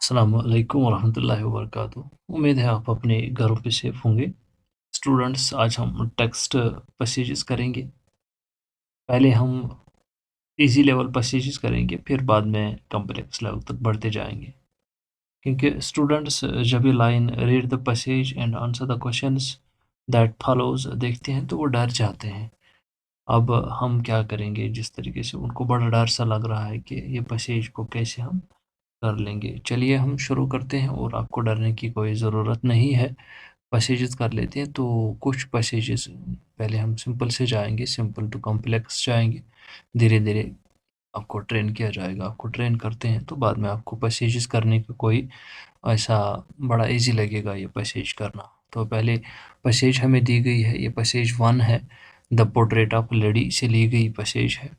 अस्सलाम वालेकुम वरहमतुल्लाहि वबरकातुहू। उम्मीद है आप अपने घरों पे सेफ होंगे। स्टूडेंट्स, आज हम टेक्स्ट पैसेजेस करेंगे। पहले हम इजी लेवल पैसेजेस करेंगे, फिर बाद में कॉम्प्लेक्स लेवल तक बढ़ते जाएंगे। क्योंकि स्टूडेंट्स जब ये line read the passage and answer the questions that follows देखते हैं तो वो डर जाते हैं। अब हम क्या करेंगे, जिस तरीके से उनको बड़ा डर सा लग रहा है कि ये पैसेज को कैसे हम कर लेंगे। चलिए हम शुरू करते हैं और आपको डरने की कोई ज़रूरत नहीं है। पैसेजेस कर लेते हैं। तो कुछ पैसेजेस पहले हम सिंपल से जाएँगे, सिंपल टू कॉम्प्लेक्स जाएँगे। धीरे-धीरे आपको ट्रेन किया जाएगा। आपको ट्रेन करते हैं तो बाद में आपको पैसेजेस करने का कोई ऐसा बड़ा ईज़ी लगेगा ये पैसेज करना। तो पहले पैसेज हमें दी गई है, ये पैसेज 1 है। द पोर्ट्रेट ऑफ लेडी से ली गई पैसेज है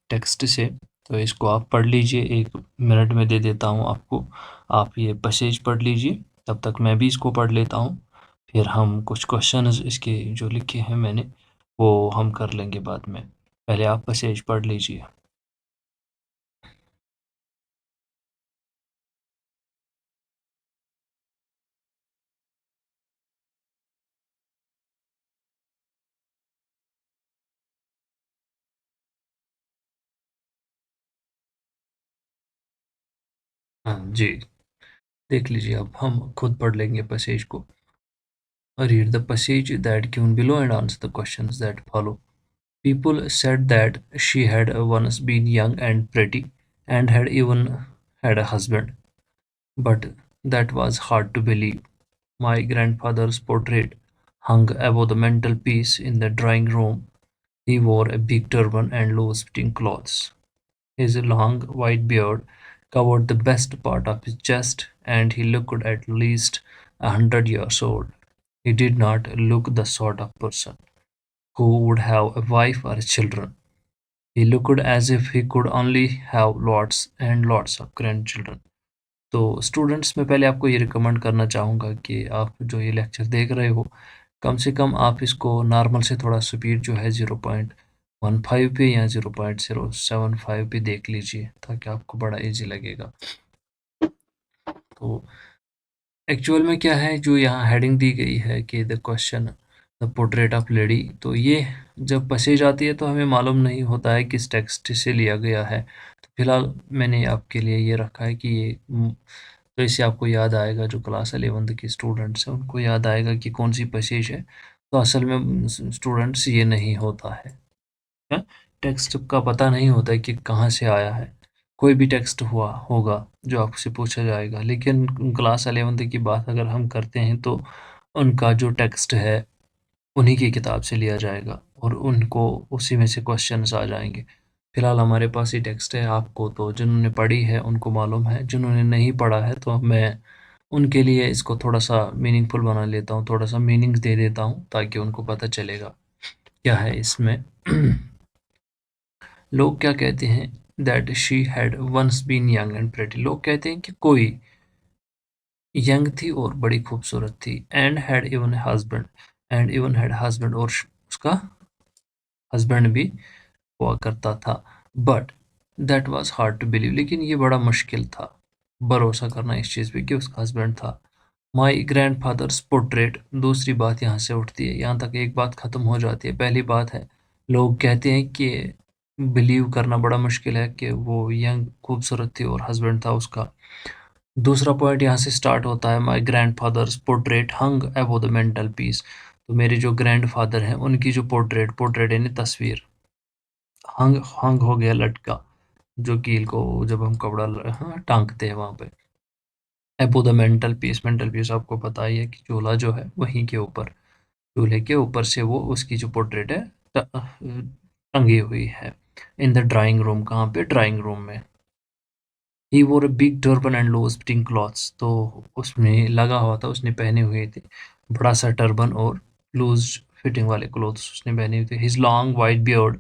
टेक्स्ट से। तो इसको आप पढ़ लीजिए, 1 मिनट में दे देता हूँ आपको। आप ये पैसेज पढ़ लीजिए, तब तक मैं भी इसको पढ़ लेता हूँ। फिर हम कुछ क्वेश्चंस इसके जो लिखे हैं मैंने, वो हम कर लेंगे बाद में। पहले आप पैसेज पढ़ लीजिए। हाँ जी, देख लीजिए, अब हम खुद पढ़ लेंगे पैसेज को। Read the passage that given below and answer the questions that follow. People said that she had once been young and pretty and had even had a husband, but that was hard to believe. My grandfather's portrait hung above the mantelpiece in the drawing room. He wore a big turban and loose-fitting clothes. His long white beard covered the best part of his chest, and he looked at least 100 years old. He did not look the sort of person who would have a wife or children. He looked as if he could only have lots and lots of grandchildren. तो students, मैं पहले आपको ये recommend करना चाहूँगा कि आप जो ये लेक्चर देख रहे हो, कम से कम आप इसको नॉर्मल से थोड़ा स्पीड जो है 0.15 पे या 0.075 पे देख लीजिए, ताकि आपको बड़ा इजी लगेगा। तो एक्चुअल में क्या है, जो यहाँ हेडिंग दी गई है कि the question the portrait of lady, तो ये जब पैसेज आती है तो हमें मालूम नहीं होता है किस टेक्स्ट से लिया गया है। तो फिलहाल मैंने आपके लिए ये रखा है कि ये तो इससे आपको याद आएगा, जो क्लास 11th के स्टूडेंट्स हैं उनको याद आएगा कि कौन सी पैसेज है। तो असल में स्टूडेंट्स ये नहीं होता है, टेक्स्ट का पता नहीं होता है कि कहाँ से आया है। कोई भी टेक्स्ट हुआ होगा जो आपसे पूछा जाएगा, लेकिन क्लास 11th की बात अगर हम करते हैं तो उनका जो टेक्स्ट है उन्हीं की किताब से लिया जाएगा और उनको उसी में से क्वेश्चंस आ जाएंगे। फिलहाल हमारे पास ये टेक्स्ट है। आपको तो जिन्होंने पढ़ी है उनको मालूम है, जिन्होंने नहीं पढ़ा है तो मैं उनके लिए इसको थोड़ा सा मीनिंगफुल बना लेता हूँ, थोड़ा सा मीनिंग्स दे देता हूँ ताकि उनको पता चलेगा क्या है इसमें। लोग क्या कहते हैं, that she had once been young and pretty. लोग कहते हैं कि कोई यंग थी और बड़ी खूबसूरत थी, and had even husband, and even had husband, और उसका हस्बैंड भी हुआ करता था। But that was hard to believe, लेकिन ये बड़ा मुश्किल था भरोसा करना इस चीज़ पे कि उसका हस्बैंड था। माई ग्रैंड फादर्स पोर्ट्रेट, दूसरी बात यहाँ से उठती है, यहाँ तक एक बात ख़त्म हो जाती है। पहली बात है, लोग कहते हैं कि बिलीव करना बड़ा मुश्किल है कि वो यंग खूबसूरत थी और हस्बैंड था उसका। दूसरा पॉइंट यहाँ से स्टार्ट होता है, my grand father's portrait hung above the mental piece. तो मेरे जो ग्रैंड फादर हैं उनकी जो पोर्ट्रेट, पोर्ट्रेट यानी तस्वीर, हंग हंग हो गया लटका, जो कील को जब हम कपड़ा हाँ, टांगते हैं वहाँ पे। अबव द मेंटल पीस आपको पता ही है कि चूल्हा जो है वहीं के ऊपर, चूल्हे के ऊपर से वो उसकी जो पोर्ट्रेट है टंगी हुई है। इन द ड्राइंग रूम, कहाँ पे, ड्राइंग रूम में। ही वोर a big turban and low fitting clothes, तो उसमें लगा हुआ था, उसने पहने हुए थे बड़ा सा टर्बन और लूज फिटिंग वाले क्लोथ्स उसने पहने हुए थे। His long white beard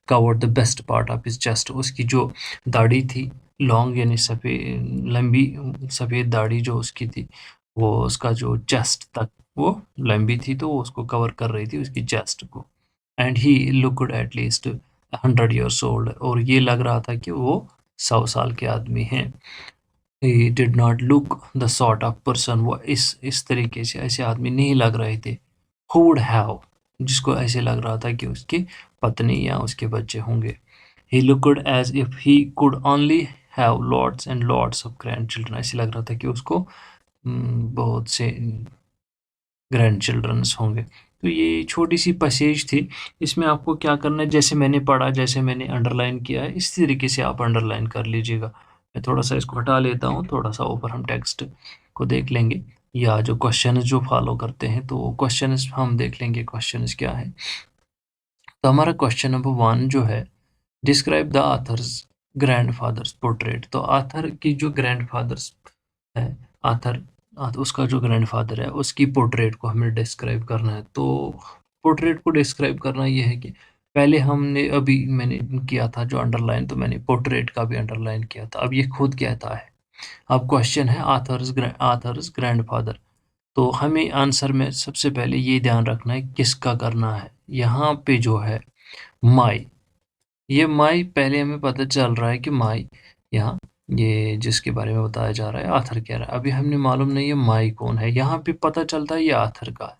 covered the best part of his chest, उसकी जो दाढ़ी थी, लॉन्ग यानी सफ़ेद लंबी सफ़ेद दाढ़ी जो उसकी थी, वो उसका जो चेस्ट तक वो लंबी थी, तो वो उसको कवर कर रही थी उसकी चेस्ट को। And he looked at least 100 years old, और ये लग रहा था कि वो 100 साल के आदमी हैं। He did not look the sort of person, वो इस तरीके से ऐसे आदमी नहीं लग रहे थे। हु वुड हैव, जिसको ऐसे लग रहा था कि उसकी पत्नी या उसके बच्चे होंगे। He looked as if he could only have lots and lots of grand children, ऐसे लग रहा था कि उसको बहुत से ग्रैंड चिल्ड्रंस होंगे। तो ये छोटी सी पैसेज थी। इसमें आपको क्या करना है, जैसे मैंने पढ़ा, जैसे मैंने अंडरलाइन किया है, इस तरीके से आप अंडरलाइन कर लीजिएगा। मैं थोड़ा सा इसको हटा लेता हूँ, थोड़ा सा ऊपर हम टेक्स्ट को देख लेंगे, या जो क्वेश्चन जो फॉलो करते हैं तो क्वेश्चन हम देख लेंगे क्वेश्चन क्या है। तो हमारा क्वेश्चन नंबर 1 जो है, describe the author's grandfather's portrait. तो आथर की जो ग्रैंडफादर्स है, आथर उसका जो ग्रैंडफादर है उसकी पोर्ट्रेट को हमें डिस्क्राइब करना है। तो पोर्ट्रेट को डिस्क्राइब करना ये है कि पहले हमने अभी मैंने किया था जो अंडरलाइन, तो मैंने पोर्ट्रेट का भी अंडरलाइन किया था। अब ये खुद कहता है, अब क्वेश्चन है आथर्स ग्रैंडफादर। तो हमें आंसर में सबसे पहले ये ध्यान रखना है किसका करना है। यहाँ पे जो है माई, ये माई पहले हमें पता चल रहा है कि माई यहाँ ये जिसके बारे में बताया जा रहा है आथर कह रहा है। अभी हमने मालूम नहीं है माई कौन है, यहाँ पे पता चलता है ये आथर का है।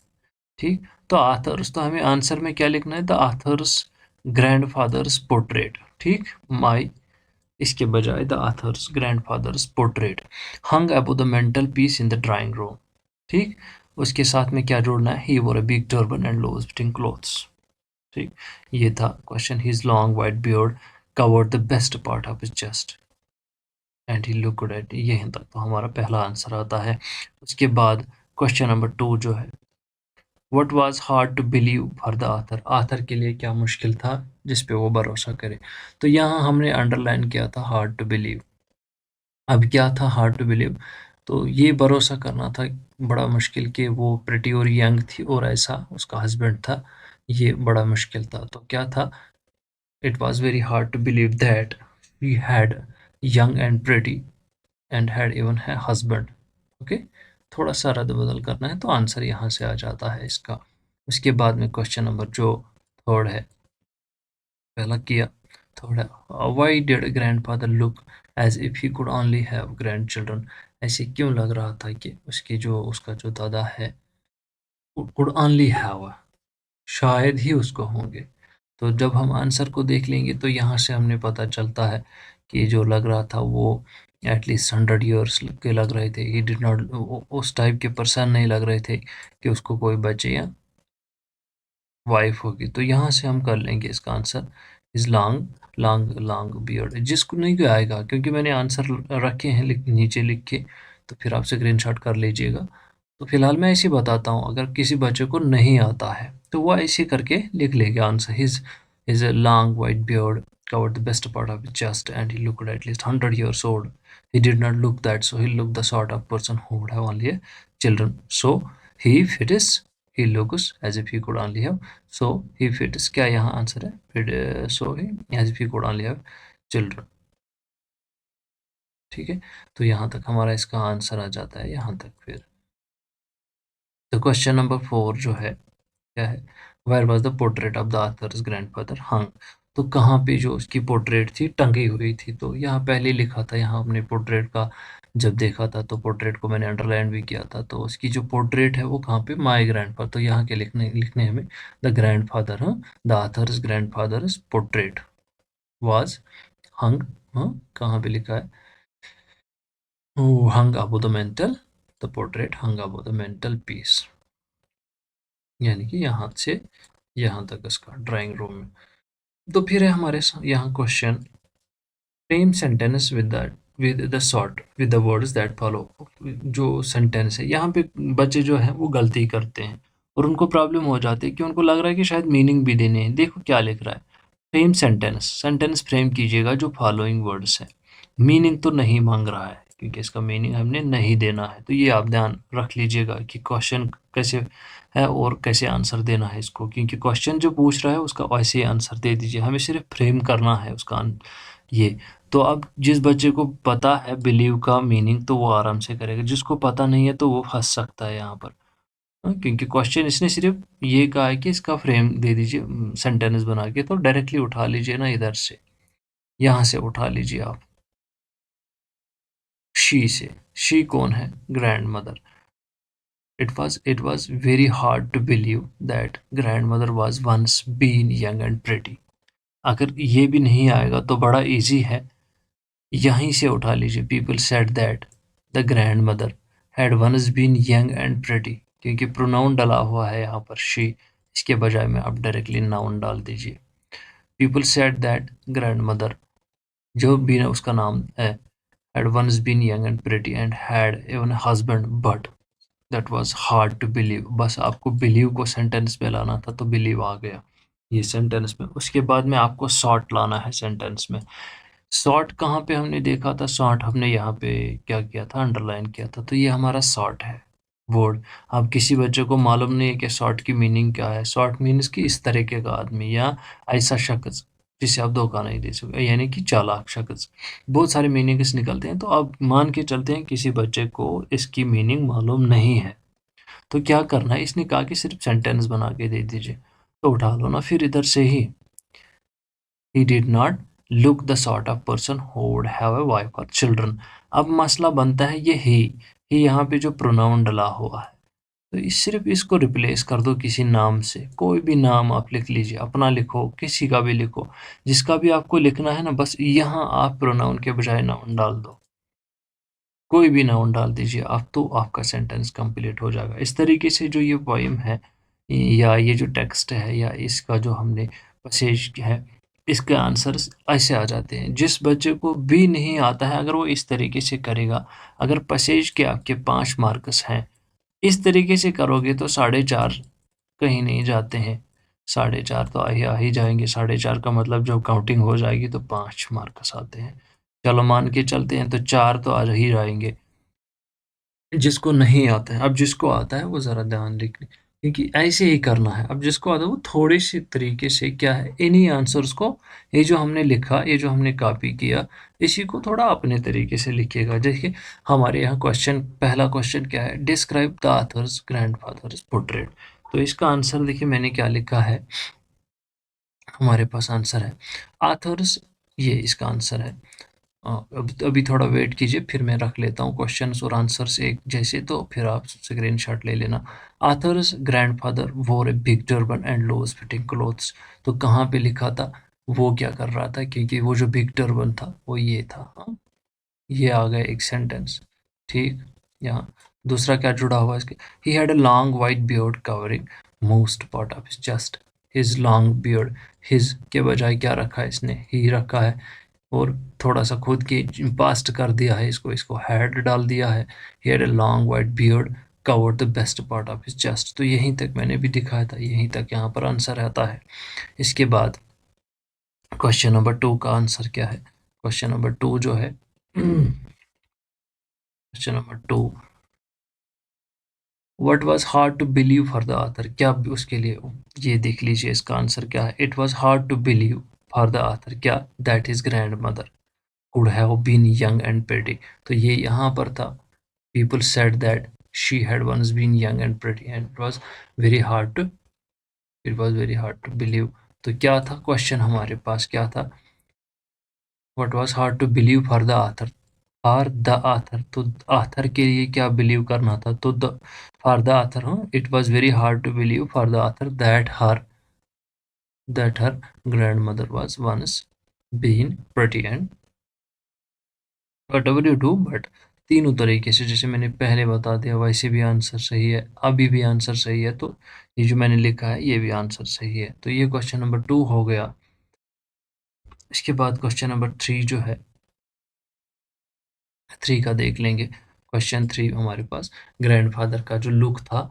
ठीक, तो आथर्स, तो हमें आंसर में क्या लिखना है, द आथर्स ग्रैंडफादर्स पोर्ट्रेट। ठीक, माई इसके बजाय the author's grandfather's portrait hung above the mental peace in the drawing room. ठीक, उसके साथ में क्या जोड़ना है, ही वोर a big turban and lows fitting clothes. ठीक, ये था question. His long white beard covered the best part of his chest and he looked at, यहीं तक तो हमारा पहला आंसर आता है। उसके बाद क्वेश्चन नंबर 2 जो है, what was hard to believe for the author, author के लिए क्या मुश्किल था जिस पे वो भरोसा करे। तो यहाँ हमने अंडरलाइन किया था हार्ड टू बिलीव। अब क्या था हार्ड टू बिलीव, तो ये भरोसा करना था बड़ा मुश्किल कि वो प्रिटी और यंग थी और ऐसा उसका हस्बैंड था, ये बड़ा मुश्किल था। तो क्या था, it was very hard to believe that she had young and pretty and had even a husband। Okay, थोड़ा सा रद्द बदल करना है तो आंसर यहाँ से आ जाता है इसका। उसके बाद में क्वेश्चन नंबर जो थर्ड है, पहला किया थोड़ा, why did grandfather look as if he could only have grand children, ऐसे क्यों लग रहा था कि उसका जो दादा है कुड ओनली हैव, शायद ही उसको होंगे। तो जब हम आंसर को देख लेंगे तो यहाँ से हमने पता चलता है कि जो लग रहा था वो एटलीस्ट 100 ईयर्स के लग रहे थे। ही डिड नॉट, उस टाइप के पर्सन नहीं लग रहे थे कि उसको कोई बच्चे या वाइफ होगी। तो यहाँ से हम कर लेंगे इसका answer is long long long beard, जिसको नहीं कोई आएगा क्योंकि मैंने आंसर रखे हैं नीचे लिख के, तो फिर आप स्क्रीनशॉट कर लीजिएगा। तो फिलहाल मैं ऐसे बताता हूँ, अगर किसी बच्चे को नहीं आता है तो वो ऐसे करके लिख लेगा answer. His a long white beard covered the best part of his chest and he looked at least 100 years old. He did not look that, so he looked the sort of person who would have only a children. So he fit is, he looks as if he could only have, so he fit is, क्या यहाँ answer है, फिर so he as if he could only have children। ठीक है, तो यहाँ तक हमारा इसका आंसर आ जाता है यहाँ तक। फिर तो क्वेश्चन नंबर 4 जो है क्या है, where was the portrait of the author's grandfather hung, तो कहाँ पे जो उसकी पोर्ट्रेट थी टंगी हुई थी। तो यहाँ पहले ही लिखा था, यहाँ हमने पोर्ट्रेट का जब देखा था तो पोर्ट्रेट को मैंने अंडरलाइन भी किया था। तो उसकी जो पोर्ट्रेट है वो कहाँ पे, माई ग्रैंडफादर, तो यहाँ के लिखने लिखने हमें द ग्रैंडफादर, हाँ, the author's grandfather's portrait was hung, हाँ कहाँ पे लिखा है, hung above the mantel, the portrait hung above the mental peace, यानी कि यहाँ से यहाँ तक इसका ड्राइंग रूम में। तो फिर है हमारे यहाँ question, frame sentence with the sort with the words that follow. जो सेंटेंस है यहाँ पे बच्चे जो हैं वो गलती करते हैं और उनको प्रॉब्लम हो जाती है कि उनको लग रहा है कि शायद मीनिंग भी देने हैं। देखो क्या लिख रहा है, फ्रेम सेंटेंस, सेंटेंस फ्रेम कीजिएगा जो फॉलोइंग वर्ड्स है। मीनिंग तो नहीं मांग रहा है क्योंकि इसका मीनिंग हमने नहीं देना है, तो ये आप ध्यान रख लीजिएगा कि क्वेश्चन कैसे है और कैसे आंसर देना है इसको, क्योंकि क्वेश्चन जो पूछ रहा है उसका वैसे ही आंसर दे दीजिए, हमें सिर्फ फ्रेम करना है उसका ये। तो अब जिस बच्चे को पता है बिलीव का मीनिंग तो वो आराम से करेगा, जिसको पता नहीं है तो वो फंस सकता है यहाँ पर। क्योंकि क्वेश्चन इसने सिर्फ ये कहा है कि इसका फ्रेम दे दीजिए सेंटेंस बना के, तो डायरेक्टली उठा लीजिए ना इधर से, यहाँ से उठा लीजिए आप। शी से। शी कौन है? Grand mother. It was very hard to believe that grandmother was once been young and pretty. अगर ये भी नहीं आएगा तो बड़ा इजी है, यहीं से उठा लीजिए। People said that the grand mother had once been young and pretty, क्योंकि प्रोनाउन डला हुआ है यहाँ पर शी, इसके बजाय में आप डायरेक्टली नाउन डाल दीजिए। People said that grand mother, जो भी उसका नाम है, had once been young and pretty and had even husband, but that was hard to believe. बस आपको बिलीव को सेंटेंस में लाना था तो बिलीव आ गया ये सेंटेंस में। उसके बाद में आपको सॉर्ट लाना है सेंटेंस में। सॉर्ट कहाँ पे हमने देखा था? सॉर्ट हमने यहाँ पे क्या किया था? अंडरलाइन किया था। तो ये हमारा सॉर्ट है वर्ड। अब किसी बच्चे को मालूम नहीं है कि सॉर्ट की मीनिंग क्या है। सॉर्ट मीन्स कि इस तरीके का आदमी या ऐसा शख्स जिसे आप धोखा नहीं दे सकते, यानी कि चालाक शख्स। बहुत सारे मीनिंग्स निकलते हैं, तो आप मान के चलते हैं किसी बच्चे को इसकी मीनिंग मालूम नहीं है, तो क्या करना है? इसने कहा कि सिर्फ सेंटेंस बना के दे दीजिए, तो उठा लो ना फिर इधर से ही। He did not look the sort of person who would have a wife or children। अब मसला बनता है ये ही यहाँ पे जो प्रोनाउन डला हुआ है, तो सिर्फ इसको रिप्लेस कर दो किसी नाम से। कोई भी नाम आप लिख लीजिए, अपना लिखो, किसी का भी लिखो, जिसका भी आपको लिखना है ना, बस यहाँ आप प्रोनाउन के बजाय नाउन डाल दो। कोई भी नाउन डाल दीजिए आप, तो आपका सेंटेंस कंप्लीट हो जाएगा। इस तरीके से जो ये पोइम है या ये जो टेक्स्ट है या इसका जो हमने पैसेज है, इसके आंसर्स ऐसे आ जाते हैं। जिस बच्चे को भी नहीं आता है, अगर वो इस तरीके से करेगा, अगर पैसेज के आपके 5 मार्क्स हैं, इस तरीके से करोगे तो 4.5 कहीं नहीं जाते हैं। 4.5 तो आ ही जाएंगे। 4.5 का मतलब जब काउंटिंग हो जाएगी तो 5 मार्क्स आते हैं। चलो मान के चलते हैं तो 4 तो आ ही जाएंगे जिसको नहीं आता है। अब जिसको आता है वो ज़रा ध्यान रखिए, क्योंकि ऐसे ही करना है। अब जिसको आता है वो थोड़े से तरीके से क्या है, इन्हीं आंसर्स को, ये जो हमने लिखा, ये जो हमने कॉपी किया, इसी को थोड़ा अपने तरीके से लिखिएगा। देखिए हमारे यहाँ क्वेश्चन, पहला क्वेश्चन क्या है? Describe the author's grandfathers portrait. तो इसका आंसर देखिए मैंने क्या लिखा है, हमारे पास आंसर है ऑथर्स, ये इसका आंसर है। अभी थोड़ा वेट कीजिए, फिर मैं रख लेता हूँ क्वेश्चंस और आंसर्स एक जैसे, तो फिर आप स्क्रीनशॉट ले लेना। Author's grandfather wore a big turban and loose fitting clothes. तो कहाँ पे लिखा था? वो क्या कर रहा था? क्योंकि वो जो बिग टर्बन था वो ये था। हाँ, ये आ गया एक सेंटेंस। ठीक, यहाँ दूसरा क्या जुड़ा हुआ है इसके? He had a long white beard covering most part of his chest. His long beard, his के बजाय क्या रखा है इसने? ही रखा है, और थोड़ा सा खुद की पास्ट कर दिया है, इसको हैड डाल दिया है। He had a long white beard covered the best part of his chest. तो यहीं तक मैंने भी दिखाया था, यहीं तक यहाँ पर आंसर आता है। इसके बाद क्वेश्चन नंबर 2 का आंसर क्या है? क्वेश्चन नंबर 2 जो है, question number 2, what was hard to believe for the author. क्या उसके लिए, ये देख लीजिए इसका आंसर क्या है। It was hard to believe for the author, क्या? That his grandmother could have been young and pretty। तो ये यहाँ पर था। People said that she had once been young and pretty and it was very hard to believe। तो क्या था question हमारे पास, क्या था? What was hard to believe for the author, for the author। तो author के लिए क्या बिलीव करना था? तो the for the author, हाँ, it was very hard to believe for the author that her grandmother was once been pretty and whatever you do, but तीनों तरीके से, जैसे मैंने पहले बता दिया वैसे भी आंसर सही है, अभी भी आंसर सही है, तो ये जो मैंने लिखा है ये भी आंसर सही है। तो ये क्वेश्चन नंबर 2 हो गया। इसके बाद क्वेश्चन नंबर 3 जो है, 3 का देख लेंगे। क्वेश्चन 3 हमारे पास, ग्रैंडफादर का जो लुक था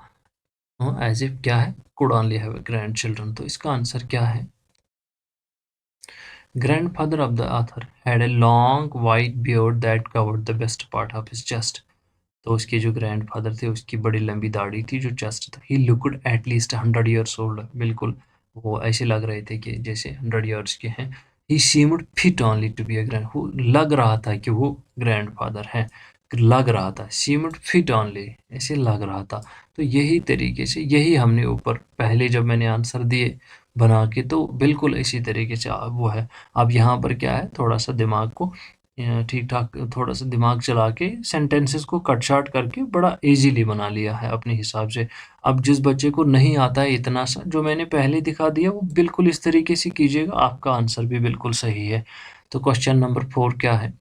एज इफ क्या है, could only have grand children. तो इसका आंसर क्या है? Grandfather of the author had a long white beard that covered the best part of his chest। तो उसके जो ग्रैंडफादर थे उसकी बड़ी लंबी दाढ़ी थी जो चेस्ट था। He looked at least 100 years old. बिल्कुल वो ऐसे लग रहे थे कि जैसे 100 years के हैं। He seemed fit only to be a grand, वो लग रहा था कि वो ग्रैंडफादर हैं, लग रहा था। सीम्ड फिट ओनली, ऐसे लग रहा था। तो यही तरीके से, यही हमने ऊपर पहले जब मैंने आंसर दिए बना के, तो बिल्कुल इसी तरीके से वो है। अब यहाँ पर क्या है, थोड़ा सा दिमाग को ठीक ठाक थोड़ा सा दिमाग चला के सेंटेंसेस को कट शार्ट करके बड़ा इजीली बना लिया है अपने हिसाब से। अब जिस बच्चे को नहीं आता है इतना सा, जो मैंने पहले दिखा दिया वो बिल्कुल इस तरीके से कीजिएगा, आपका आंसर भी बिल्कुल सही है। तो क्वेश्चन नंबर 4 क्या है?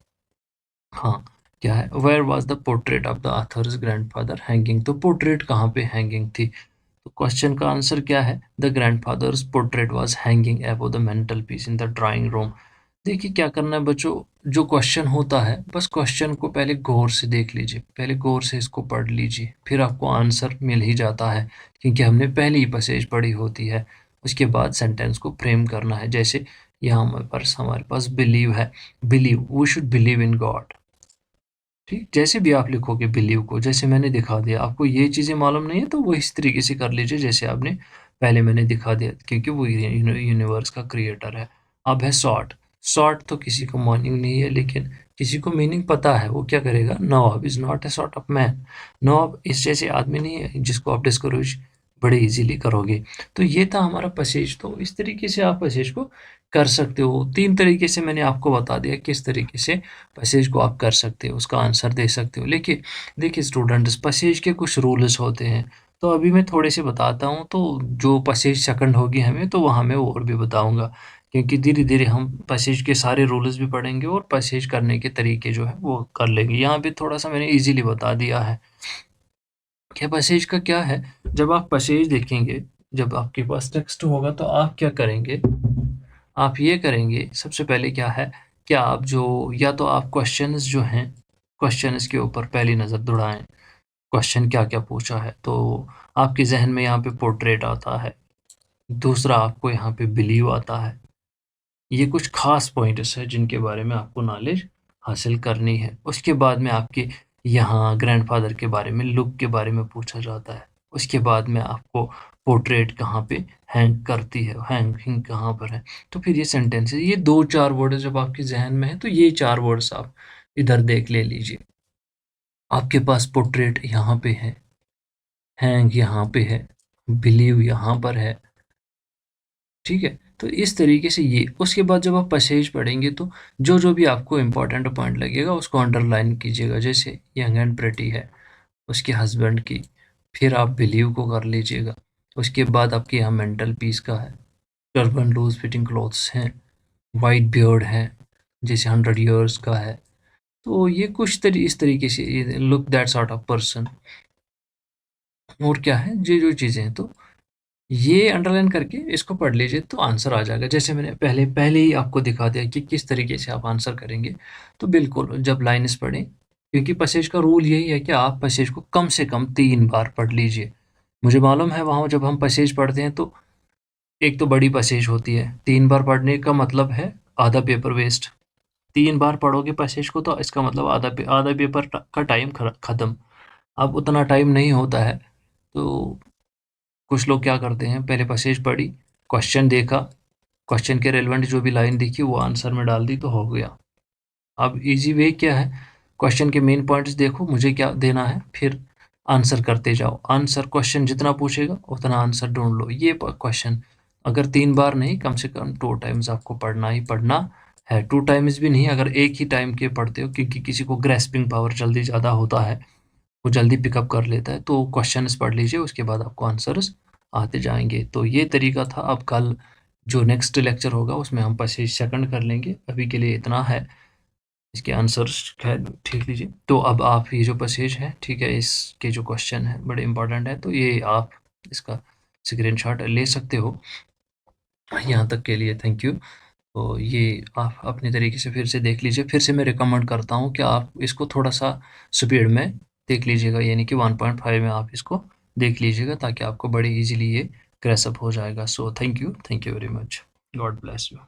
हाँ, क्या है? Where was the portrait of the author's grandfather hanging? तो पोर्ट्रेट कहाँ पे हैंगिंग थी? तो क्वेश्चन का आंसर क्या है? The grandfathers portrait was hanging above the mental peace in the drawing room. देखिए क्या करना है बच्चों, जो क्वेश्चन होता है बस क्वेश्चन को पहले गौर से देख लीजिए, पहले गौर से इसको पढ़ लीजिए, फिर आपको आंसर मिल ही जाता है, क्योंकि हमने पहली ही पैसेज पढ़ी होती है। उसके बाद सेंटेंस को फ्रेम करना है, जैसे यहाँ हमारे पास बिलीव है, believe, we should believe in God. ठीक, जैसे भी आप लिखोगे बिलीव को, जैसे मैंने दिखा दिया, आपको ये चीज़ें मालूम नहीं है तो वो इस तरीके से कर लीजिए जैसे आपने पहले मैंने दिखा दिया, क्योंकि वो यूनिवर्स का क्रिएटर है। अब है सॉर्ट। सॉर्ट तो किसी को मीनिंग नहीं है, लेकिन किसी को मीनिंग पता है, वो क्या करेगा? Nawab is not a sort of man. Nawab इस जैसे आदमी नहीं है जिसको आप डिस्करेज बड़े इजीली करोगे। तो ये था हमारा पैसेज। तो इस तरीके से आप पैसेज को कर सकते हो। 3 तरीके से मैंने आपको बता दिया किस तरीके से पैसेज को आप कर सकते हो, उसका आंसर दे सकते हो। देखिए देखिए स्टूडेंट्स, पैसेज के कुछ रूल्स होते हैं, तो अभी मैं थोड़े से बताता हूँ। तो जो पैसेज सेकंड होगी हमें, तो वहाँ मैं और भी बताऊँगा, क्योंकि धीरे-धीरे हम पैसेज के सारे रूल्स भी पढ़ेंगे और पैसेज करने के तरीके जो है वो कर लेंगे। यहाँ पे थोड़ा-सा मैंने ईज़िली बता दिया है कि पैसेज का क्या है। जब आप पैसेज देखेंगे, जब आपके पास टेक्स्ट होगा तो आप क्या करेंगे? आप ये करेंगे, सबसे पहले क्या है कि आप जो, या तो आप क्वेश्चंस जो हैं, क्वेश्चंस के ऊपर पहली नज़र दौड़ाएँ। क्वेश्चन क्या-क्या पूछा है, तो आपके ज़हन में यहाँ पे पोर्ट्रेट आता है। दूसरा आपको यहाँ पे बिलीव आता है। ये कुछ ख़ास पॉइंट्स हैं जिनके बारे में आपको नॉलेज हासिल करनी है। उसके बाद में आपके यहाँ ग्रैंडफ़ादर के बारे में, लुक के बारे में पूछा जाता है। उसके बाद में आपको पोर्ट्रेट कहाँ पे हैंग करती है, हैंगिंग कहाँ पर है। तो फिर ये सेंटेंसेस, ये 2-4 वर्ड जब आपके ज़हन में है, तो ये 4 वर्ड्स आप इधर देख ले लीजिए। आपके पास पोर्ट्रेट यहाँ पे है, हैंग यहाँ पे है, बिलीव यहाँ पर है। ठीक है? तो इस तरीके से ये, उसके बाद जब आप पैसेज पढ़ेंगे तो जो-जो भी आपको इम्पोर्टेंट पॉइंट लगेगा उसको अंडरलाइन कीजिएगा। जैसे यंग एंड प्रेटी है, उसके हस्बैंड की, फिर आप बिलीव को कर लीजिएगा। उसके बाद आपके यहाँ मेंटल पीस का है, टर्बन लूज़ फिटिंग क्लॉथ्स हैं, व्हाइट बियर्ड है, जैसे 100 इयर्स का है। तो ये कुछ इस तरीके से, ये look that sort of person, और क्या है, ये जो चीज़ें हैं, तो ये अंडरलाइन करके इसको पढ़ लीजिए तो आंसर आ जाएगा। जैसे मैंने पहले पहले ही आपको दिखा दिया कि किस तरीके से आप आंसर करेंगे। तो बिल्कुल जब लाइन्स पढ़ें, क्योंकि पैसेज का रूल यही है कि आप पैसेज को कम से कम 3 बार पढ़ लीजिए। मुझे मालूम है वहाँ जब हम पैसेज पढ़ते हैं तो एक तो बड़ी पैसेज होती है, 3 बार पढ़ने का मतलब है आधा पेपर वेस्ट। 3 बार पढ़ोगे पैसेज को तो इसका मतलब आधा पेपर का टाइम खत्म। अब उतना टाइम नहीं होता है, तो कुछ लोग क्या करते हैं, पहले पैसेज पढ़ी, क्वेश्चन देखा, क्वेश्चन के रेलेवेंट जो भी लाइन दिखी वो आंसर में डाल दी तो हो गया। अब ईज़ी वे क्या है, क्वेश्चन के मेन पॉइंट्स देखो मुझे क्या देना है, फिर आंसर करते जाओ। आंसर क्वेश्चन जितना पूछेगा उतना आंसर ढूँढ लो। ये क्वेश्चन अगर 3 बार नहीं, कम से कम 2 टाइम्स आपको पढ़ना ही पढ़ना है। 2 टाइम्स भी नहीं, अगर एक ही टाइम के पढ़ते हो, क्योंकि किसी को ग्रैस्पिंग पावर जल्दी ज़्यादा होता है, वो जल्दी पिकअप कर लेता है, तो क्वेश्चंस पढ़ लीजिए, उसके बाद आपको आंसर्स आते जाएँगे। तो ये तरीका था। अब कल जो नेक्स्ट लेक्चर होगा उसमें हम पैसेज सेकंड कर लेंगे। अभी के लिए इतना है। इसके आंसर्स खैर ठीक लीजिए। तो अब आप ये जो पैसेज है, ठीक है, इसके जो क्वेश्चन है बड़े इंपॉर्टेंट है, तो ये आप इसका स्क्रीनशॉट ले सकते हो। यहाँ तक के लिए थैंक यू। तो ये आप अपने तरीके से फिर से देख लीजिए। फिर से मैं रिकमेंड करता हूँ कि आप इसको थोड़ा-सा स्पीड में देख लीजिएगा, यानी कि 1.5 में आप इसको देख लीजिएगा, ताकि आपको बड़ी ईज़िली ये ग्रैस्प हो जाएगा। So thank you very much. God bless you.